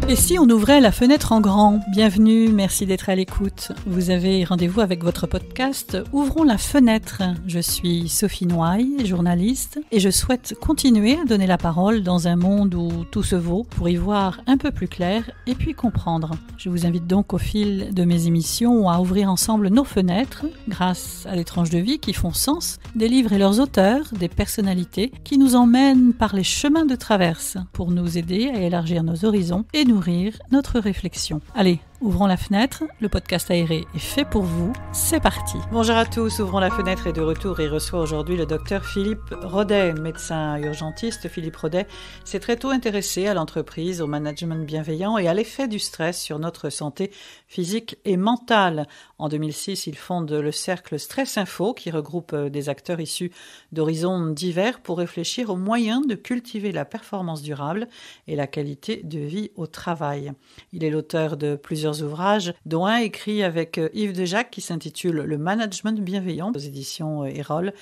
Et si on ouvrait la fenêtre en grand? Bienvenue, merci d'être à l'écoute. Vous avez rendez-vous avec votre podcast Ouvrons la fenêtre. Je suis Sophie Noailles, journaliste, et je souhaite continuer à donner la parole dans un monde où tout se vaut pour y voir un peu plus clair et puis comprendre. Je vous invite donc au fil de mes émissions à ouvrir ensemble nos fenêtres grâce à des tranches de vie qui font sens, des livres et leurs auteurs, des personnalités qui nous emmènent par les chemins de traverse pour nous aider à élargir nos horizons et nourrir notre réflexion. Allez, ouvrons la fenêtre, le podcast aéré est fait pour vous, c'est parti. Bonjour à tous, Ouvrons la fenêtre est de retour et reçoit aujourd'hui le docteur Philippe Rodet, médecin urgentiste. Philippe Rodet s'est très tôt intéressé à l'entreprise, au management bienveillant et à l'effet du stress sur notre santé physique et mentale. En 2006, il fonde le cercle Stress Info qui regroupe des acteurs issus d'horizons divers pour réfléchir aux moyens de cultiver la performance durable et la qualité de vie au travail. Il est l'auteur de plusieurs ouvrages, dont un écrit avec Yves Dejac qui s'intitule « Le management bienveillant » aux éditions Erol.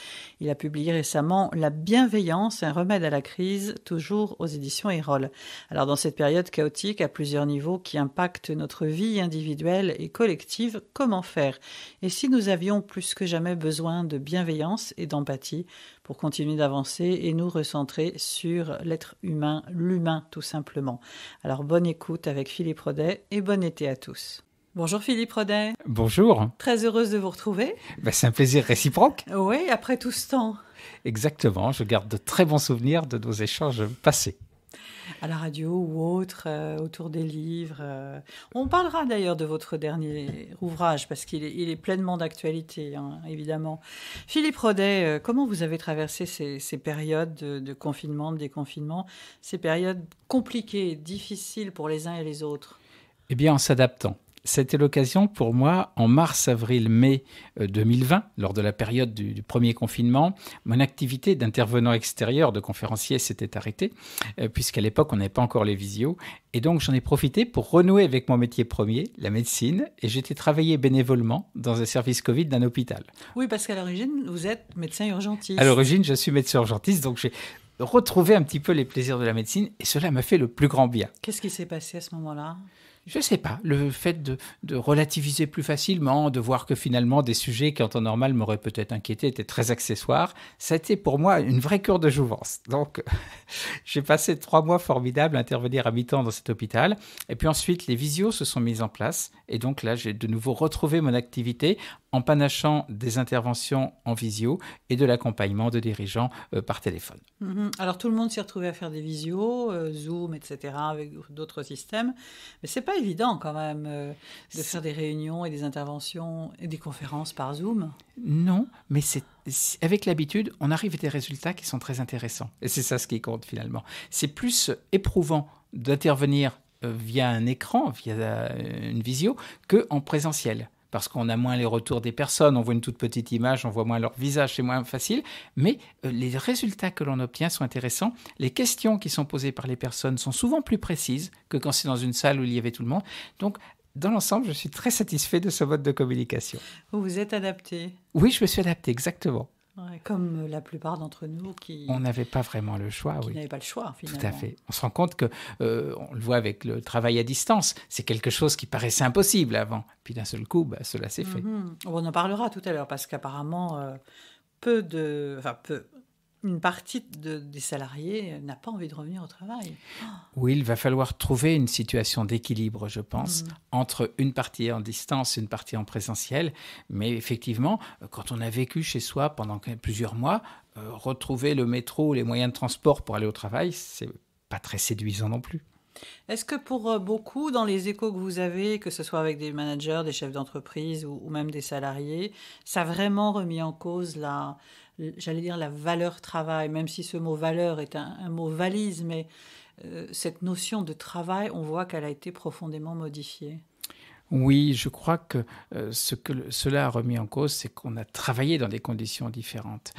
Il a publié récemment « La bienveillance, un remède à la crise » toujours aux éditions Erol. Alors dans cette période chaotique à plusieurs niveaux qui impacte notre vie individuelle et collective, comment faire? Et si nous avions plus que jamais besoin de bienveillance et d'empathie pour continuer d'avancer et nous recentrer sur l'être humain, l'humain tout simplement. Alors bonne écoute avec Philippe Rodet et bon été à tous. Bonjour Philippe Rodet. Bonjour. Très heureuse de vous retrouver. C'est un plaisir réciproque. Oui, après tout ce temps. Exactement, je garde de très bons souvenirs de nos échanges passés. À la radio ou autre, autour des livres. On parlera d'ailleurs de votre dernier ouvrage parce qu'il est pleinement d'actualité, hein, évidemment. Philippe Rodet, comment vous avez traversé ces périodes de confinement, de déconfinement, ces périodes compliquées, difficiles pour les uns et les autres? Eh bien, en s'adaptant. C'était l'occasion pour moi, en mars, avril, mai 2020, lors de la période du premier confinement, mon activité d'intervenant extérieur, de conférencier, s'était arrêtée, puisqu'à l'époque, on n'avait pas encore les visios. Et donc, j'en ai profité pour renouer avec mon métier premier, la médecine, et j'étais travaillé bénévolement dans un service Covid d'un hôpital. Oui, parce qu'à l'origine, vous êtes médecin urgentiste. À l'origine, je suis médecin urgentiste, donc j'ai retrouvé un petit peu les plaisirs de la médecine, et cela m'a fait le plus grand bien. Qu'est-ce qui s'est passé à ce moment-là ? Je ne sais pas, le fait de relativiser plus facilement, de voir que finalement des sujets qui en temps normal m'auraient peut-être inquiété étaient très accessoires, ça a été pour moi une vraie cure de jouvence. Donc j'ai passé 3 mois formidables à intervenir à mi-temps dans cet hôpital. Et puis ensuite, les visios se sont mises en place. Et donc là, j'ai de nouveau retrouvé mon activité en panachant des interventions en visio et de l'accompagnement de dirigeants par téléphone. Alors tout le monde s'est retrouvé à faire des visios, Zoom, etc., avec d'autres systèmes. Mais c'est pas évident quand même de faire des réunions et des interventions et des conférences par Zoom. Non, mais avec l'habitude, on arrive à des résultats qui sont très intéressants. Et c'est ça ce qui compte finalement. C'est plus éprouvant d'intervenir via un écran, via une visio, qu'en présentiel. Parce qu'on a moins les retours des personnes, on voit une toute petite image, on voit moins leur visage, c'est moins facile. Mais les résultats que l'on obtient sont intéressants. Les questions qui sont posées par les personnes sont souvent plus précises que quand c'est dans une salle où il y avait tout le monde. Donc, dans l'ensemble, je suis très satisfait de ce mode de communication. Vous vous êtes adapté? Oui, je me suis adapté, exactement. Ouais, comme la plupart d'entre nous qui... On n'avait pas vraiment le choix, qui oui. n'avaient pas le choix, finalement. Tout à fait. On se rend compte que, on le voit avec le travail à distance, c'est quelque chose qui paraissait impossible avant. Puis d'un seul coup, cela s'est fait. On en parlera tout à l'heure, parce qu'apparemment, une partie des salariés n'a pas envie de revenir au travail. Oui, il va falloir trouver une situation d'équilibre, je pense, entre une partie en distance et une partie en présentiel. Mais effectivement, quand on a vécu chez soi pendant plusieurs mois, retrouver le métro, les moyens de transport pour aller au travail, c'est pas très séduisant non plus. Est-ce que pour beaucoup, dans les échos que vous avez, que ce soit avec des managers, des chefs d'entreprise ou même des salariés, ça a vraiment remis en cause la valeur travail, même si ce mot valeur est un mot valise, mais cette notion de travail, on voit qu'elle a été profondément modifiée. Oui, je crois que cela a remis en cause, c'est qu'on a travaillé dans des conditions différentes.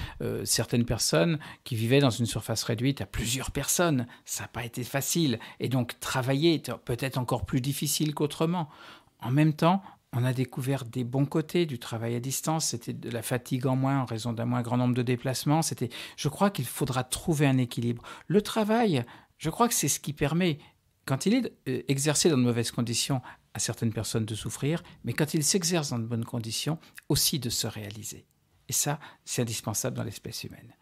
Certaines personnes qui vivaient dans une surface réduite à plusieurs personnes, ça n'a pas été facile. Et donc, travailler est peut-être encore plus difficile qu'autrement. En même temps, On a découvert des bons côtés du travail à distance. C'était de la fatigue en moins en raison d'un moins grand nombre de déplacements. Je crois qu'il faudra trouver un équilibre. Le travail, je crois que c'est ce qui permet, quand il est exercé dans de mauvaises conditions, à certaines personnes de souffrir, mais quand il s'exerce dans de bonnes conditions, aussi de se réaliser. Et ça, c'est indispensable dans l'espèce humaine.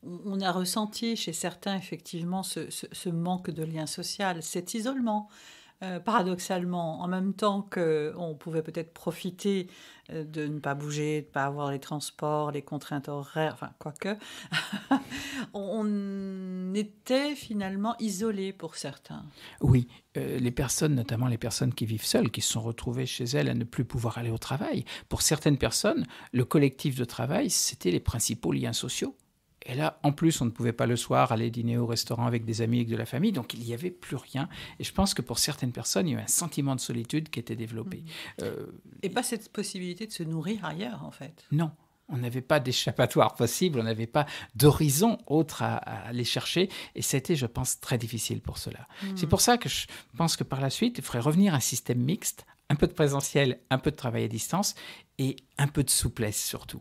On a ressenti chez certains, effectivement, ce manque de lien social, cet isolement. Paradoxalement, en même temps qu'on pouvait peut-être profiter de ne pas bouger, de ne pas avoir les transports, les contraintes horaires, enfin, quoique, on était finalement isolés pour certains. Oui, les personnes, notamment les personnes qui vivent seules, qui se sont retrouvées chez elles à ne plus pouvoir aller au travail. Pour certaines personnes, le collectif de travail, c'était les principaux liens sociaux. Et là, en plus, on ne pouvait pas le soir aller dîner au restaurant avec des amis, avec de la famille, donc il n'y avait plus rien. Et je pense que pour certaines personnes, il y a eu un sentiment de solitude qui était développé. Et pas cette possibilité de se nourrir ailleurs, en fait. Non, on n'avait pas d'échappatoire possible, on n'avait pas d'horizon autre à aller chercher. Et c'était, je pense, très difficile pour cela. C'est pour ça que je pense que par la suite, il faudrait revenir à un système mixte, un peu de présentiel, un peu de travail à distance et un peu de souplesse surtout.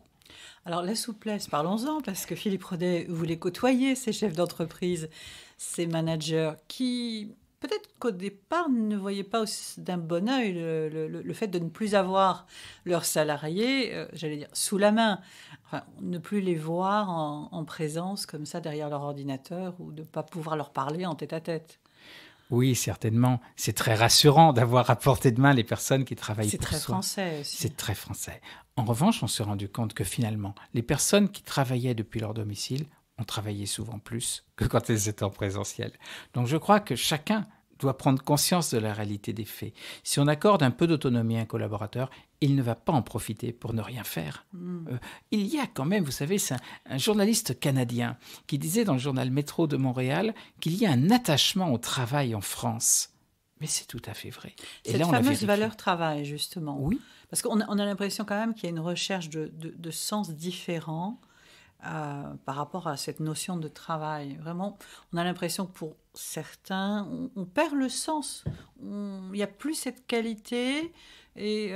Alors la souplesse, parlons-en, parce que Philippe Rodet, vous les côtoyez, ces chefs d'entreprise, ces managers qui, peut-être qu'au départ, ne voyaient pas aussi d'un bon œil le fait de ne plus avoir leurs salariés, j'allais dire, sous la main. Enfin, ne plus les voir en présence comme ça derrière leur ordinateur ou de ne pas pouvoir leur parler en tête-à-tête. Oui, certainement. C'est très rassurant d'avoir à portée de main les personnes qui travaillent pour soi. C'est très français aussi. C'est très français. En revanche, on s'est rendu compte que finalement, les personnes qui travaillaient depuis leur domicile ont travaillé souvent plus que quand elles étaient en présentiel. Donc je crois que chacun doit prendre conscience de la réalité des faits. Si on accorde un peu d'autonomie à un collaborateur, il ne va pas en profiter pour ne rien faire. Il y a quand même, vous savez, c'est un journaliste canadien qui disait dans le journal Métro de Montréal qu'il y a un attachement au travail en France. Mais c'est tout à fait vrai. Et cette là, fameuse valeur travail, justement. Oui. Parce qu'on a l'impression quand même qu'il y a une recherche de sens différent par rapport à cette notion de travail. Vraiment, on a l'impression que pour certains, on perd le sens. Il n'y a plus cette qualité et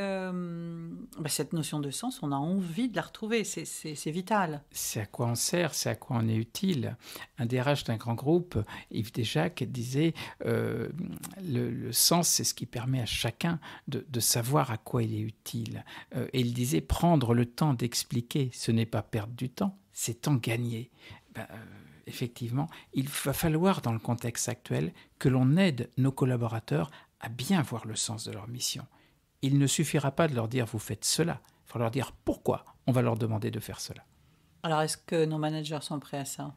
cette notion de sens, on a envie de la retrouver. C'est vital. C'est à quoi on sert, c'est à quoi on est utile. Un DRH d'un grand groupe, Yves Desjacques, disait le sens, c'est ce qui permet à chacun de savoir à quoi il est utile. Et il disait prendre le temps d'expliquer, ce n'est pas perdre du temps, c'est temps gagné. Effectivement, il va falloir, dans le contexte actuel, que l'on aide nos collaborateurs à bien voir le sens de leur mission. Il ne suffira pas de leur dire « vous faites cela ». Il faut leur dire pourquoi on va leur demander de faire cela. Alors, est-ce que nos managers sont prêts à ça ?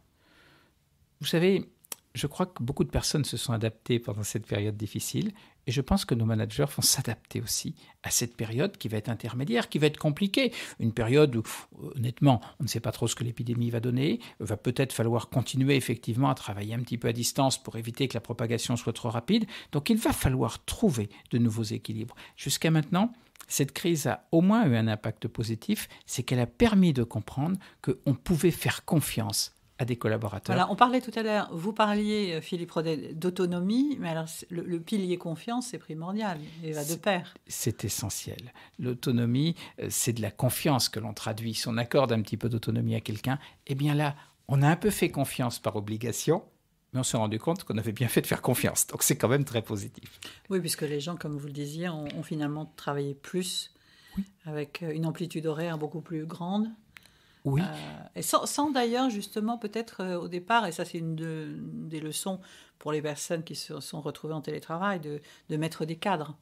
Vous savez, je crois que beaucoup de personnes se sont adaptées pendant cette période difficile et je pense que nos managers vont s'adapter aussi à cette période qui va être intermédiaire, qui va être compliquée. Une période où, honnêtement, on ne sait pas trop ce que l'épidémie va donner. Il va peut-être falloir continuer effectivement à travailler un petit peu à distance pour éviter que la propagation soit trop rapide. Donc il va falloir trouver de nouveaux équilibres. Jusqu'à maintenant, cette crise a au moins eu un impact positif, c'est qu'elle a permis de comprendre qu'on pouvait faire confiance à des collaborateurs. Voilà, on parlait tout à l'heure, vous parliez, Philippe Rodet, d'autonomie, mais alors le pilier confiance, c'est primordial, et va de pair. C'est essentiel. L'autonomie, c'est de la confiance que l'on traduit. Si on accorde un petit peu d'autonomie à quelqu'un, eh bien là, on a un peu fait confiance par obligation, mais on s'est rendu compte qu'on avait bien fait de faire confiance. Donc c'est quand même très positif. Oui, puisque les gens, comme vous le disiez, ont finalement travaillé plus, oui, avec une amplitude horaire beaucoup plus grande. Oui. Et sans d'ailleurs, justement, peut-être au départ, et ça c'est une des leçons pour les personnes qui se sont retrouvées en télétravail, de mettre des cadres,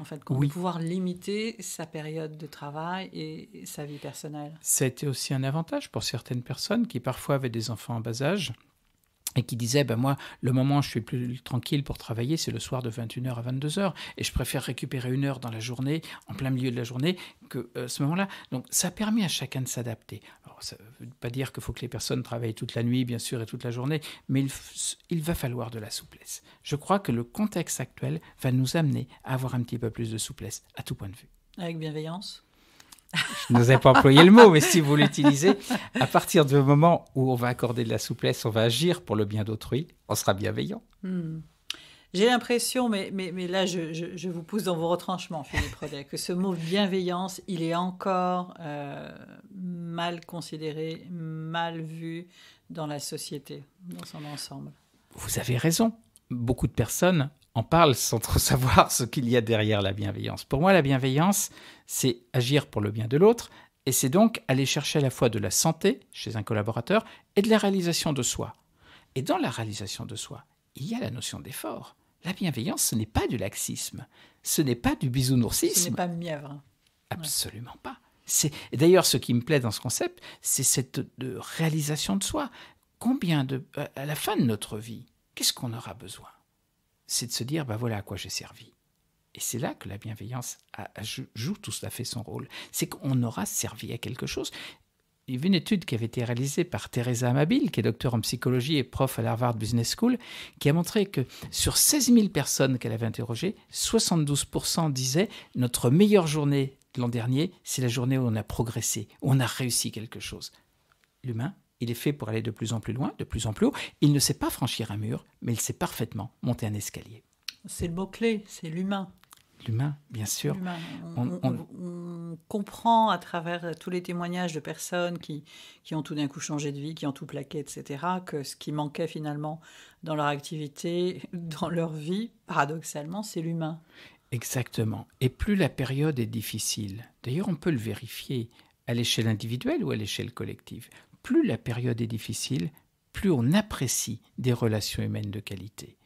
en fait, oui, de pouvoir limiter sa période de travail et sa vie personnelle. Ça a été aussi un avantage pour certaines personnes qui parfois avaient des enfants en bas âge et qui disaient, moi, le moment où je suis plus tranquille pour travailler, c'est le soir de 21h à 22h. Et je préfère récupérer 1 heure dans la journée, en plein milieu de la journée, que ce moment-là. Donc, ça a permis à chacun de s'adapter. Alors, ça ne veut pas dire qu'il faut que les personnes travaillent toute la nuit, bien sûr, et toute la journée, mais il va falloir de la souplesse. Je crois que le contexte actuel va nous amener à avoir un petit peu plus de souplesse, à tout point de vue. Avec bienveillance ? Je n'osais pas employer le mot, mais si vous l'utilisez, à partir du moment où on va accorder de la souplesse, on va agir pour le bien d'autrui, on sera bienveillant. J'ai l'impression, mais là, je vous pousse dans vos retranchements, Philippe Rodet, que ce mot bienveillance, il est encore mal considéré, mal vu dans la société, dans son ensemble. Vous avez raison. Beaucoup de personnes en parlent sans trop savoir ce qu'il y a derrière la bienveillance. Pour moi, la bienveillance, c'est agir pour le bien de l'autre, et c'est donc aller chercher à la fois de la santé chez un collaborateur et de la réalisation de soi. Et dans la réalisation de soi, il y a la notion d'effort. La bienveillance, ce n'est pas du laxisme, ce n'est pas du bisounoursisme. Ce n'est pas mièvre. Absolument pas. Et d'ailleurs, ce qui me plaît dans ce concept, c'est cette réalisation de soi. À la fin de notre vie, qu'est-ce qu'on aura besoin ? C'est de se dire, voilà à quoi j'ai servi. Et c'est là que la bienveillance joue tout à fait son rôle. C'est qu'on aura servi à quelque chose. Il y avait une étude qui avait été réalisée par Teresa Amabil, qui est docteur en psychologie et prof à l'Harvard Business School, qui a montré que sur 16 000 personnes qu'elle avait interrogées, 72% disaient « Notre meilleure journée de l'an dernier, c'est la journée où on a progressé, où on a réussi quelque chose. » L'humain, il est fait pour aller de plus en plus loin, de plus en plus haut. Il ne sait pas franchir un mur, mais il sait parfaitement monter un escalier. C'est le mot-clé, c'est l'humain. L'humain, bien sûr. L'humain. On comprend à travers tous les témoignages de personnes qui ont tout d'un coup changé de vie, qui ont tout plaqué, etc., que ce qui manquait finalement dans leur activité, dans leur vie, paradoxalement, c'est l'humain. Exactement. Et plus la période est difficile, d'ailleurs on peut le vérifier à l'échelle individuelle ou à l'échelle collective, plus la période est difficile, plus on apprécie des relations humaines de qualité.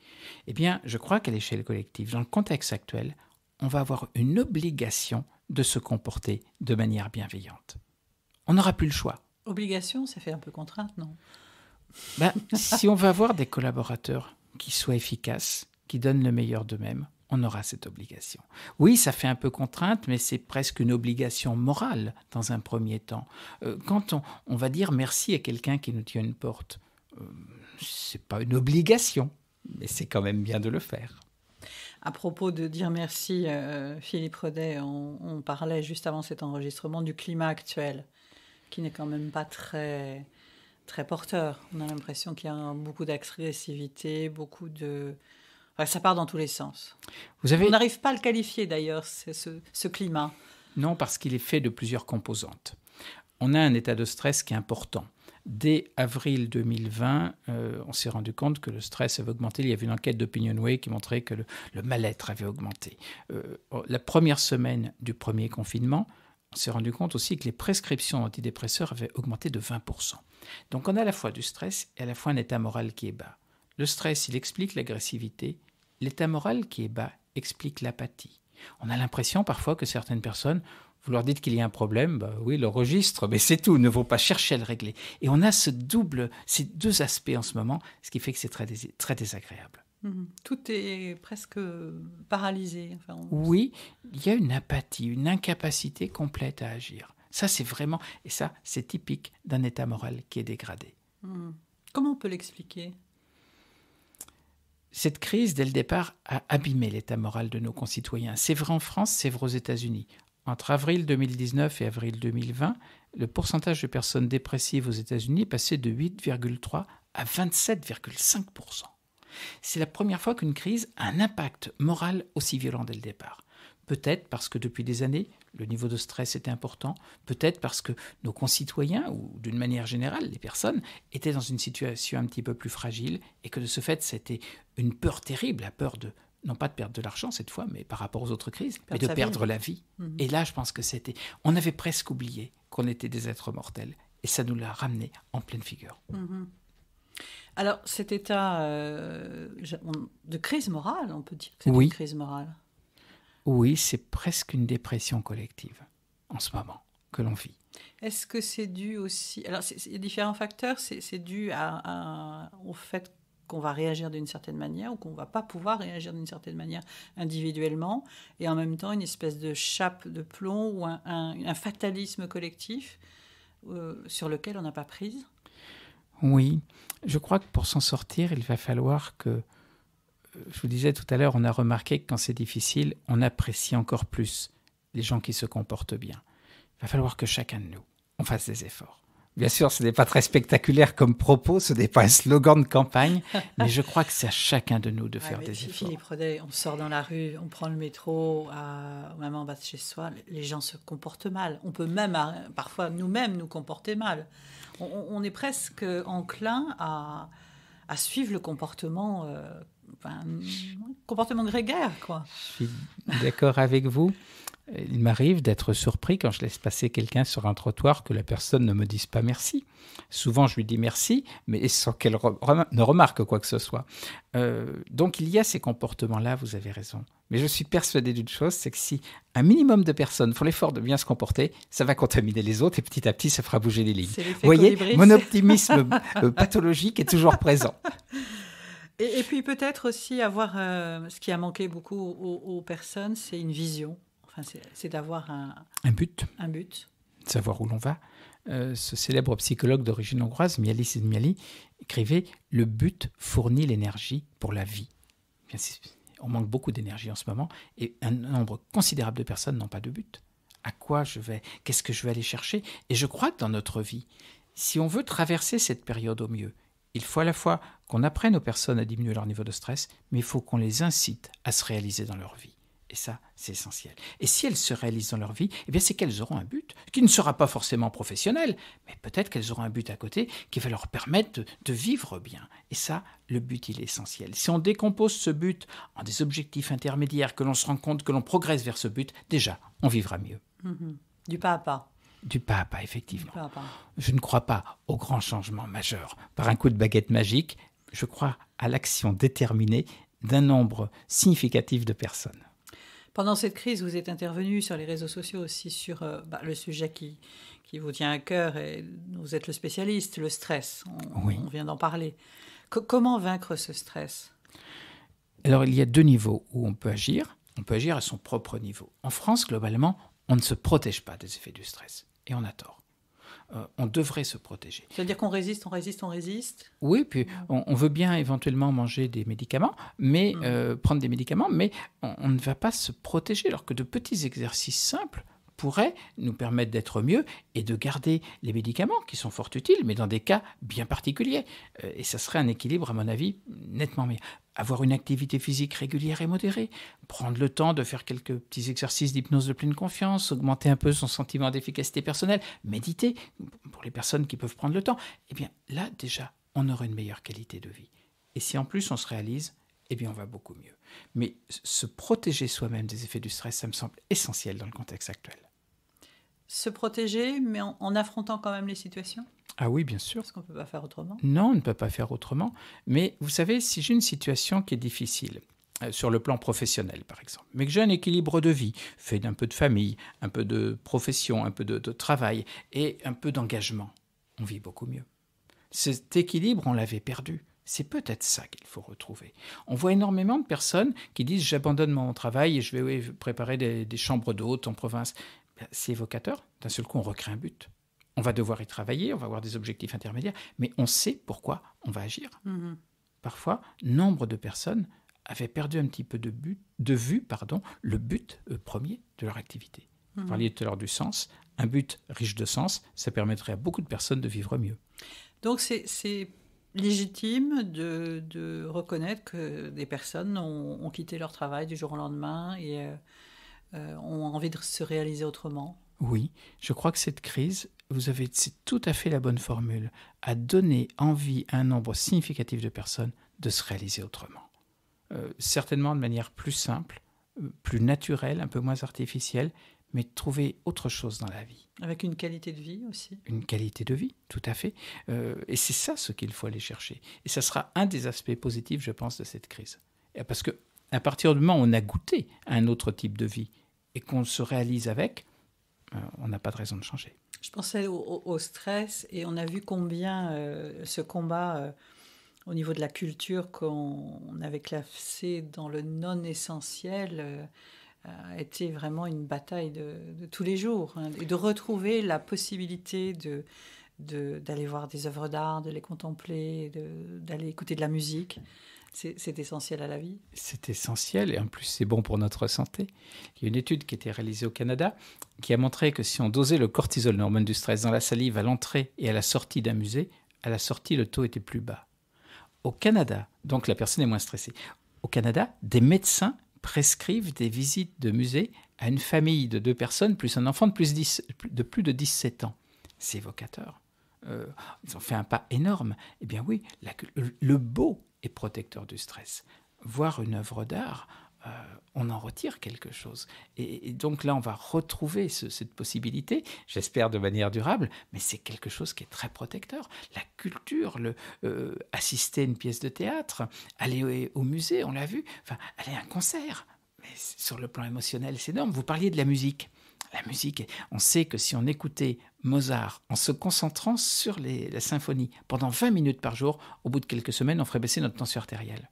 Eh bien, je crois qu'à l'échelle collective, dans le contexte actuel, on va avoir une obligation de se comporter de manière bienveillante. On n'aura plus le choix. Obligation, ça fait un peu contrainte, non ? Si on va avoir des collaborateurs qui soient efficaces, qui donnent le meilleur d'eux-mêmes, on aura cette obligation. Oui, ça fait un peu contrainte, mais c'est presque une obligation morale dans un premier temps. Quand on va dire merci à quelqu'un qui nous tient une porte, c'est pas une obligation, mais c'est quand même bien de le faire. À propos de dire merci, Philippe Rodet, on parlait juste avant cet enregistrement du climat actuel, qui n'est quand même pas très, très porteur. On a l'impression qu'il y a beaucoup d'agressivité, beaucoup de... Enfin, ça part dans tous les sens. On n'arrive pas à le qualifier d'ailleurs, ce climat. Non, parce qu'il est fait de plusieurs composantes. On a un état de stress qui est important. Dès avril 2020, on s'est rendu compte que le stress avait augmenté. Il y avait une enquête d'Opinionway qui montrait que le mal-être avait augmenté. La première semaine du premier confinement, on s'est rendu compte aussi que les prescriptions d'antidépresseurs avaient augmenté de 20%. Donc on a à la fois du stress et à la fois un état moral qui est bas. Le stress, il explique l'agressivité. L'état moral qui est bas explique l'apathie. On a l'impression parfois que certaines personnes, vous leur dites qu'il y a un problème, oui, le registre, mais c'est tout, ne vont pas chercher à le régler. Et on a ces deux aspects en ce moment, ce qui fait que c'est très, très désagréable. Tout est presque paralysé. Oui, il y a une apathie, une incapacité complète à agir. Ça, c'est vraiment, et ça, c'est typique d'un état moral qui est dégradé. Comment on peut l'expliquer ? Cette crise, dès le départ, a abîmé l'état moral de nos concitoyens. C'est vrai en France, c'est vrai aux États-Unis. Entre avril 2019 et avril 2020, le pourcentage de personnes dépressives aux États-Unis est passé de 8,3 à 27,5%. C'est la première fois qu'une crise a un impact moral aussi violent dès le départ. Peut-être parce que depuis des années, le niveau de stress était important. Peut-être parce que nos concitoyens, ou d'une manière générale, les personnes, étaient dans une situation un petit peu plus fragile et que de ce fait, c'était une peur terrible, la peur de, non pas de perdre de l'argent cette fois, mais par rapport aux autres crises, mais de perdre la vie. Et là, je pense que on avait presque oublié qu'on était des êtres mortels et ça nous l'a ramené en pleine figure. Alors, cet état de crise morale, on peut dire que c'est une crise morale. Oui, c'est presque une dépression collective en ce moment que l'on vit. Est-ce que c'est dû aussi... Alors, il y a différents facteurs. C'est dû au fait qu'on va réagir d'une certaine manière ou qu'on ne va pas pouvoir réagir d'une certaine manière individuellement, et en même temps une espèce de chape de plomb ou un fatalisme collectif sur lequel on n'a pas prise. Oui, je crois que pour s'en sortir, il va falloir que... Je vous disais tout à l'heure, on a remarqué que quand c'est difficile, on apprécie encore plus les gens qui se comportent bien. Il va falloir que chacun de nous, on fasse des efforts. Bien sûr, ce n'est pas très spectaculaire comme propos, ce n'est pas un slogan de campagne, mais je crois que c'est à chacun de nous de faire des efforts. Philippe Rodet, on sort dans la rue, on prend le métro, même en bas de chez soi, les gens se comportent mal. On peut même, parfois, nous-mêmes, nous comporter mal. On est presque enclin à suivre le comportement, comportement grégaire, quoi. Je suis d'accord avec vous. Il m'arrive d'être surpris quand je laisse passer quelqu'un sur un trottoir que la personne ne me dise pas merci. Souvent, je lui dis merci, mais sans qu'elle ne remarque quoi que ce soit. Donc, il y a ces comportements-là, vous avez raison. Mais je suis persuadé d'une chose, c'est que si un minimum de personnes font l'effort de bien se comporter, ça va contaminer les autres et petit à petit, ça fera bouger les lignes. Vous voyez, mon optimisme pathologique est toujours présent. Et puis peut-être aussi avoir, ce qui a manqué beaucoup aux personnes, c'est une vision. C'est d'avoir un but. Savoir où l'on va. Ce célèbre psychologue d'origine hongroise, Mihaly Csikszentmihalyi, écrivait « Le but fournit l'énergie pour la vie ». On manque beaucoup d'énergie en ce moment et un nombre considérable de personnes n'ont pas de but. À quoi je vais ? Qu'est-ce que je vais aller chercher ? Et je crois que dans notre vie, si on veut traverser cette période au mieux, il faut à la fois qu'on apprenne aux personnes à diminuer leur niveau de stress, mais il faut qu'on les incite à se réaliser dans leur vie. Et ça, c'est essentiel. Et si elles se réalisent dans leur vie, eh bien c'est qu'elles auront un but, qui ne sera pas forcément professionnel, mais peut-être qu'elles auront un but à côté qui va leur permettre de vivre bien. Et ça, le but, il est essentiel. Si on décompose ce but en des objectifs intermédiaires, que l'on se rend compte que l'on progresse vers ce but, déjà, on vivra mieux. Du pas à pas. Du pas à pas, effectivement. Je ne crois pas au grand changement majeur par un coup de baguette magique. Je crois à l'action déterminée d'un nombre significatif de personnes. Pendant cette crise, vous êtes intervenu sur les réseaux sociaux aussi sur le sujet qui vous tient à cœur, et vous êtes le spécialiste, le stress. On vient d'en parler. Comment vaincre ce stress ? Alors, il y a deux niveaux où on peut agir. On peut agir à son propre niveau. En France, globalement, on ne se protège pas des effets du stress. Et on a tort. On devrait se protéger. C'est-à-dire qu'on résiste. Oui, puis on veut bien éventuellement manger des médicaments, mais prendre des médicaments, mais on ne va pas se protéger, alors que de petits exercices simples pourraient nous permettre d'être mieux et de garder les médicaments, qui sont fort utiles, mais dans des cas bien particuliers. Et ça serait un équilibre, à mon avis, nettement meilleur. Avoir une activité physique régulière et modérée, prendre le temps de faire quelques petits exercices d'hypnose de pleine confiance, augmenter un peu son sentiment d'efficacité personnelle, méditer, pour les personnes qui peuvent prendre le temps, eh bien là, déjà, on aura une meilleure qualité de vie. Et si en plus on se réalise, eh bien on va beaucoup mieux. Mais se protéger soi-même des effets du stress, ça me semble essentiel dans le contexte actuel. Se protéger, mais en affrontant quand même les situations ? Ah oui, bien sûr. Parce qu'on ne peut pas faire autrement. Non, on ne peut pas faire autrement. Mais vous savez, si j'ai une situation qui est difficile, sur le plan professionnel par exemple, mais que j'ai un équilibre de vie, fait d'un peu de famille, un peu de profession, un peu de travail et un peu d'engagement, on vit beaucoup mieux. Cet équilibre, on l'avait perdu. C'est peut-être ça qu'il faut retrouver. On voit énormément de personnes qui disent « j'abandonne mon travail et je vais préparer des chambres d'hôtes en province ». C'est évocateur. D'un seul coup, on recrée un but. On va devoir y travailler, on va avoir des objectifs intermédiaires, mais on sait pourquoi on va agir. Parfois, nombre de personnes avaient perdu un petit peu de vue le but premier de leur activité. Vous parliez tout à l'heure du sens. Un but riche de sens, ça permettrait à beaucoup de personnes de vivre mieux. Donc c'est légitime de reconnaître que des personnes ont quitté leur travail du jour au lendemain et ont envie de se réaliser autrement. Oui, je crois que cette crise, c'est tout à fait la bonne formule, a donné envie à un nombre significatif de personnes de se réaliser autrement. Certainement de manière plus simple, plus naturelle, un peu moins artificielle, mais de trouver autre chose dans la vie. Avec une qualité de vie aussi. Une qualité de vie, tout à fait. Et c'est ça ce qu'il faut aller chercher. Et ça sera un des aspects positifs, je pense, de cette crise. Parce qu'à partir du moment où on a goûté à un autre type de vie et qu'on se réalise avec, on n'a pas de raison de changer. Je pensais au stress et on a vu combien ce combat au niveau de la culture qu'on avait classé dans le non-essentiel a été vraiment une bataille de tous les jours. Et de retrouver la possibilité d'aller voir des œuvres d'art, de les contempler, d'aller écouter de la musique. C'est essentiel à la vie. C'est essentiel et en plus c'est bon pour notre santé. Il y a une étude qui a été réalisée au Canada qui a montré que si on dosait le cortisol, l'hormone du stress, dans la salive à l'entrée et à la sortie d'un musée, à la sortie le taux était plus bas. Au Canada, donc la personne est moins stressée. Au Canada, des médecins prescrivent des visites de musée à une famille de 2 personnes plus un enfant de plus de 17 ans. C'est évocateur. Ils ont fait un pas énorme. Eh bien oui, le beau est protecteur du stress. Voir une œuvre d'art, on en retire quelque chose. Et donc là, on va retrouver cette possibilité, j'espère de manière durable, mais c'est quelque chose qui est très protecteur. La culture, assister à une pièce de théâtre, aller au musée, on l'a vu, enfin, aller à un concert. Mais sur le plan émotionnel, c'est énorme. Vous parliez de la musique. La musique, on sait que si on écoutait Mozart en se concentrant sur la symphonie pendant 20 minutes par jour, au bout de quelques semaines, on ferait baisser notre tension artérielle.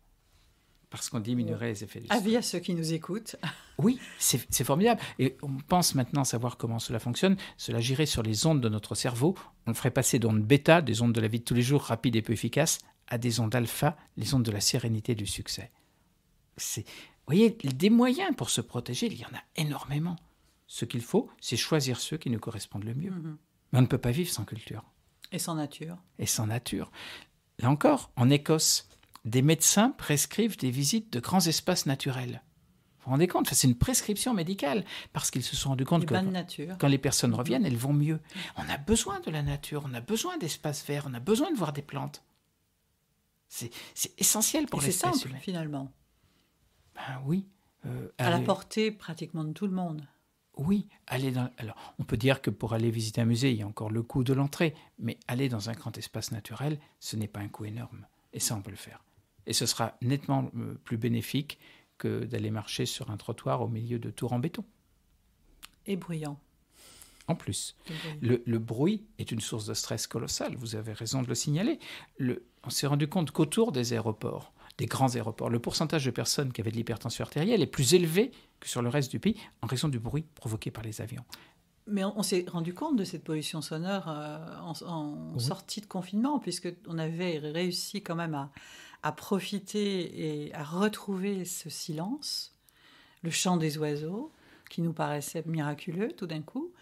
Parce qu'on diminuerait les effets du stress. Avis à ceux qui nous écoutent. Oui, c'est formidable. Et on pense maintenant savoir comment cela fonctionne. Cela agirait sur les ondes de notre cerveau. On le ferait passer d'ondes bêta, des ondes de la vie de tous les jours, rapides et peu efficaces, à des ondes alpha, les ondes de la sérénité et du succès. Vous voyez, des moyens pour se protéger, il y en a énormément. Ce qu'il faut, c'est choisir ceux qui nous correspondent le mieux. Mais on ne peut pas vivre sans culture. Et sans nature. Et sans nature. Là encore, en Écosse, des médecins prescrivent des visites de grands espaces naturels. Vous vous rendez compte ? C'est une prescription médicale, parce qu'ils se sont rendus compte que quand les personnes reviennent, elles vont mieux. On a besoin de la nature, on a besoin d'espaces verts, on a besoin de voir des plantes. C'est essentiel pour l'espèce humaine. C'est simple, finalement. Ben oui. À la portée pratiquement de tout le monde. Oui, alors, on peut dire que pour aller visiter un musée, il y a encore le coût de l'entrée, mais aller dans un grand espace naturel, ce n'est pas un coût énorme. Et ça, on peut le faire. Et ce sera nettement plus bénéfique que d'aller marcher sur un trottoir au milieu de tours en béton. Et bruyant. En plus, le bruit est une source de stress colossale, vous avez raison de le signaler. On s'est rendu compte qu'autour des aéroports, des grands aéroports, le pourcentage de personnes qui avaient de l'hypertension artérielle est plus élevé que sur le reste du pays en raison du bruit provoqué par les avions. Mais on s'est rendu compte de cette pollution sonore en sortie de confinement, puisqu'on avait réussi quand même à profiter et à retrouver ce silence, le chant des oiseaux, qui nous paraissait miraculeux tout d'un coup.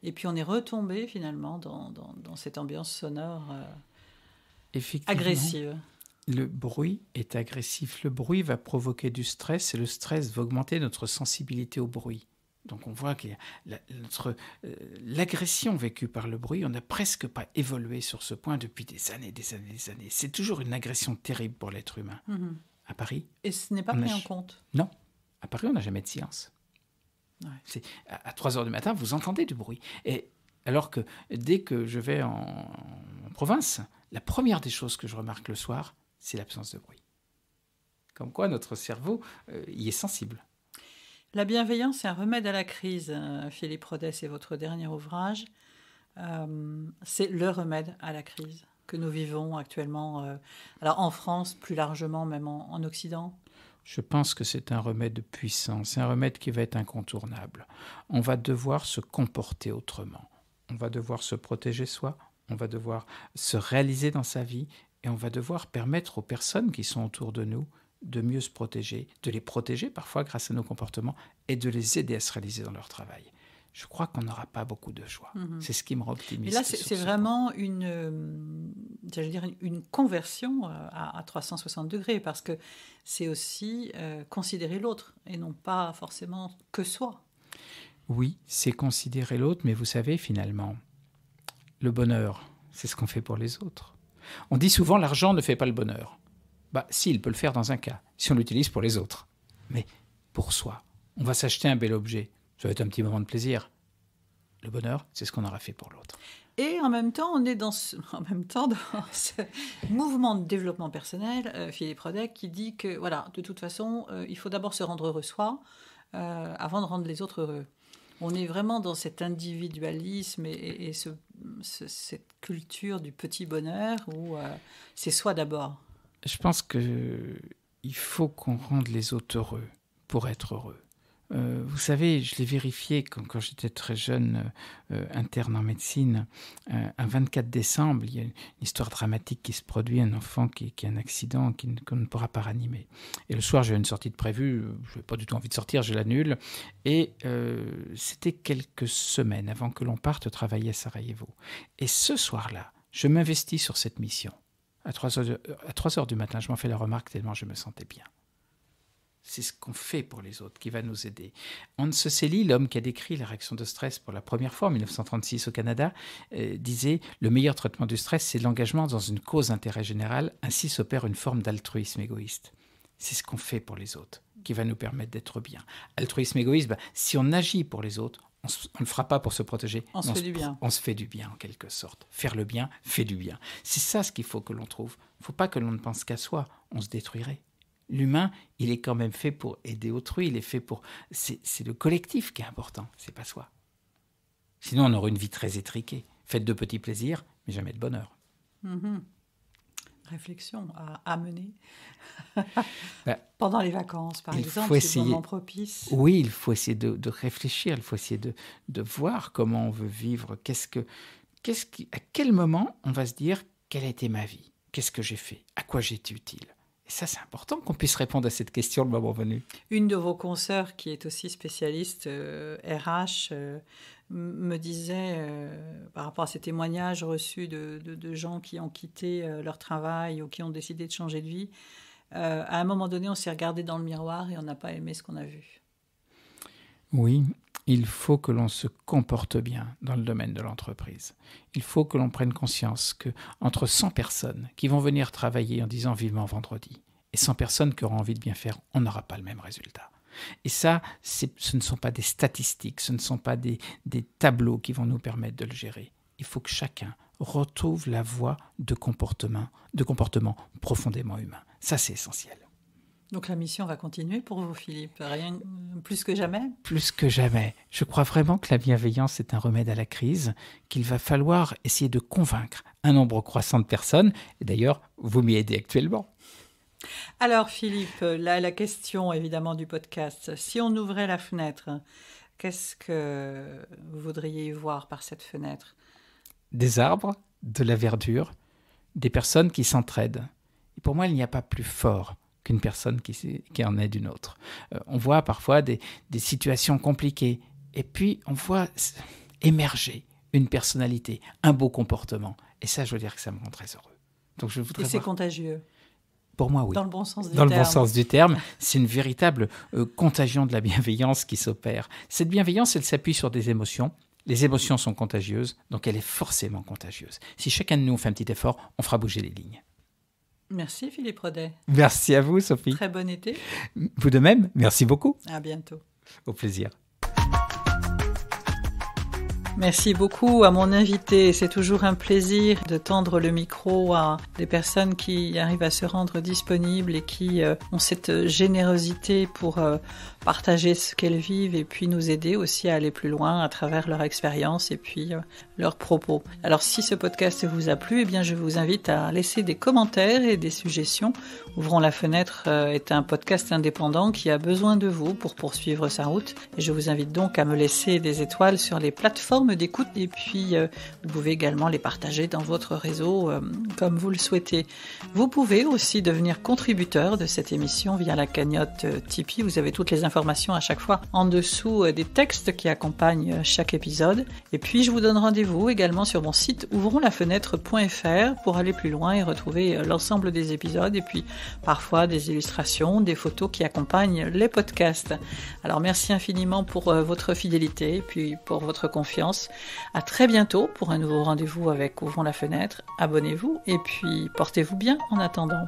Et puis on est retombé finalement dans cette ambiance sonore agressive. Le bruit est agressif. Le bruit va provoquer du stress et le stress va augmenter notre sensibilité au bruit. Donc on voit que l'agression vécue par le bruit, on n'a presque pas évolué sur ce point depuis des années. C'est toujours une agression terrible pour l'être humain. À Paris... Et ce n'est pas pris en compte. Non. À Paris, on n'a jamais de silence. Ouais. À 3 heures du matin, vous entendez du bruit. Et alors que dès que je vais en province, la première des choses que je remarque le soir, c'est l'absence de bruit. Comme quoi, notre cerveau y est sensible. La bienveillance est un remède à la crise. Philippe Rodès, c'est votre dernier ouvrage. C'est le remède à la crise que nous vivons actuellement. Alors en France, plus largement, même en Occident. Je pense que c'est un remède puissant. C'est un remède qui va être incontournable. On va devoir se comporter autrement. On va devoir se protéger soi. On va devoir se réaliser dans sa vie. Et on va devoir permettre aux personnes qui sont autour de nous de mieux se protéger, de les protéger parfois grâce à nos comportements et de les aider à se réaliser dans leur travail. Je crois qu'on n'aura pas beaucoup de choix. C'est ce qui me rend optimiste. Et là, c'est vraiment une conversion à 360 degrés, parce que c'est aussi considérer l'autre et non pas forcément que soi. Oui, c'est considérer l'autre, mais vous savez, finalement, le bonheur, c'est ce qu'on fait pour les autres. On dit souvent l'argent ne fait pas le bonheur. Si, il peut le faire dans un cas, si on l'utilise pour les autres. Mais pour soi, on va s'acheter un bel objet. Ça va être un petit moment de plaisir. Le bonheur, c'est ce qu'on aura fait pour l'autre. Et en même temps, on est dans ce mouvement de développement personnel, Philippe Rodès, qui dit que, voilà, de toute façon, il faut d'abord se rendre heureux soi, avant de rendre les autres heureux. On est vraiment dans cet individualisme et cette culture du petit bonheur où c'est soi d'abord. Je pense qu'il faut qu'on rende les autres heureux pour être heureux. Vous savez, je l'ai vérifié quand j'étais très jeune, interne en médecine. Un 24 décembre, il y a une histoire dramatique qui se produit, un enfant qui a un accident qu'on ne pourra pas ranimer. Et le soir, j'ai une sortie de prévue, je n'avais pas du tout envie de sortir, je l'annule. Et c'était quelques semaines avant que l'on parte travailler à Sarajevo. Et ce soir-là, je m'investis sur cette mission. À 3 heures du matin, je m'en fais la remarque tellement je me sentais bien. C'est ce qu'on fait pour les autres qui va nous aider. Hans Selye, l'homme qui a décrit la réaction de stress pour la première fois en 1936 au Canada, disait « Le meilleur traitement du stress, c'est l'engagement dans une cause d'intérêt général. Ainsi s'opère une forme d'altruisme égoïste. » C'est ce qu'on fait pour les autres qui va nous permettre d'être bien. Altruisme égoïste, si on agit pour les autres, on ne le fera pas pour se protéger. On se fait du bien. On se fait du bien, en quelque sorte. Faire le bien fait du bien. C'est ça ce qu'il faut que l'on trouve. Il ne faut pas que l'on ne pense qu'à soi. On se détruirait. L'humain, il est quand même fait pour aider autrui. Il est fait pour... C'est le collectif qui est important. C'est pas soi. Sinon, on aurait une vie très étriquée. Faite de petits plaisirs, mais jamais de bonheur. Réflexion à mener. Pendant les vacances, par exemple, c'est le moment propice. Oui, il faut essayer de réfléchir, il faut essayer de voir comment on veut vivre. À quel moment on va se dire quelle a été ma vie? Qu'est-ce que j'ai fait? À quoi j'ai été utile? Et ça, c'est important qu'on puisse répondre à cette question le moment venu. Une de vos consoeurs, qui est aussi spécialiste RH, me disait, par rapport à ces témoignages reçus de gens qui ont quitté leur travail ou qui ont décidé de changer de vie, à un moment donné, on s'est regardé dans le miroir et on n'a pas aimé ce qu'on a vu. Oui, il faut que l'on se comporte bien dans le domaine de l'entreprise. Il faut que l'on prenne conscience qu'entre 100 personnes qui vont venir travailler en disant vivement vendredi et 100 personnes qui auront envie de bien faire, on n'aura pas le même résultat. Et ça, ce ne sont pas des statistiques, ce ne sont pas des tableaux qui vont nous permettre de le gérer. Il faut que chacun retrouve la voie de comportement profondément humain. Ça, c'est essentiel. Donc la mission va continuer pour vous, Philippe, rien plus que jamais? Plus que jamais. Je crois vraiment que la bienveillance est un remède à la crise, qu'il va falloir essayer de convaincre un nombre croissant de personnes. Et d'ailleurs, vous m'y aidez actuellement. Alors Philippe, la question évidemment du podcast, si on ouvrait la fenêtre, qu'est-ce que vous voudriez y voir par cette fenêtre? Des arbres, de la verdure, des personnes qui s'entraident. Et pour moi, il n'y a pas plus fort qu'une personne qui en aide une autre. On voit parfois des situations compliquées et puis on voit émerger une personnalité, un beau comportement. Et ça, je veux dire que ça me rend très heureux. Donc, et c'est contagieux? Pour moi, oui. Dans le bon sens du terme. Dans le bon sens du terme, c'est une véritable contagion de la bienveillance qui s'opère. Cette bienveillance, elle s'appuie sur des émotions. Les émotions sont contagieuses, donc elle est forcément contagieuse. Si chacun de nous fait un petit effort, on fera bouger les lignes. Merci Philippe Rodet. Merci à vous, Sophie. Très bon été. Vous de même, merci beaucoup. À bientôt. Au plaisir. Merci beaucoup à mon invité. C'est toujours un plaisir de tendre le micro à des personnes qui arrivent à se rendre disponibles et qui ont cette générosité pour partager ce qu'elles vivent et puis nous aider aussi à aller plus loin à travers leur expérience et puis leurs propos. Alors si ce podcast vous a plu, eh bien je vous invite à laisser des commentaires et des suggestions. Ouvrons la fenêtre est un podcast indépendant qui a besoin de vous pour poursuivre sa route. Et je vous invite donc à me laisser des étoiles sur les plateformes d'écoute et puis vous pouvez également les partager dans votre réseau comme vous le souhaitez. Vous pouvez aussi devenir contributeur de cette émission via la cagnotte Tipeee. Vous avez toutes les informations à chaque fois en dessous des textes qui accompagnent chaque épisode. Et puis je vous donne rendez-vous également sur mon site ouvronslafenêtre.fr pour aller plus loin et retrouver l'ensemble des épisodes et puis parfois des illustrations, des photos qui accompagnent les podcasts. Alors merci infiniment pour votre fidélité et puis pour votre confiance. À très bientôt pour un nouveau rendez-vous avec Ouvrons la fenêtre. Abonnez-vous et puis portez-vous bien en attendant.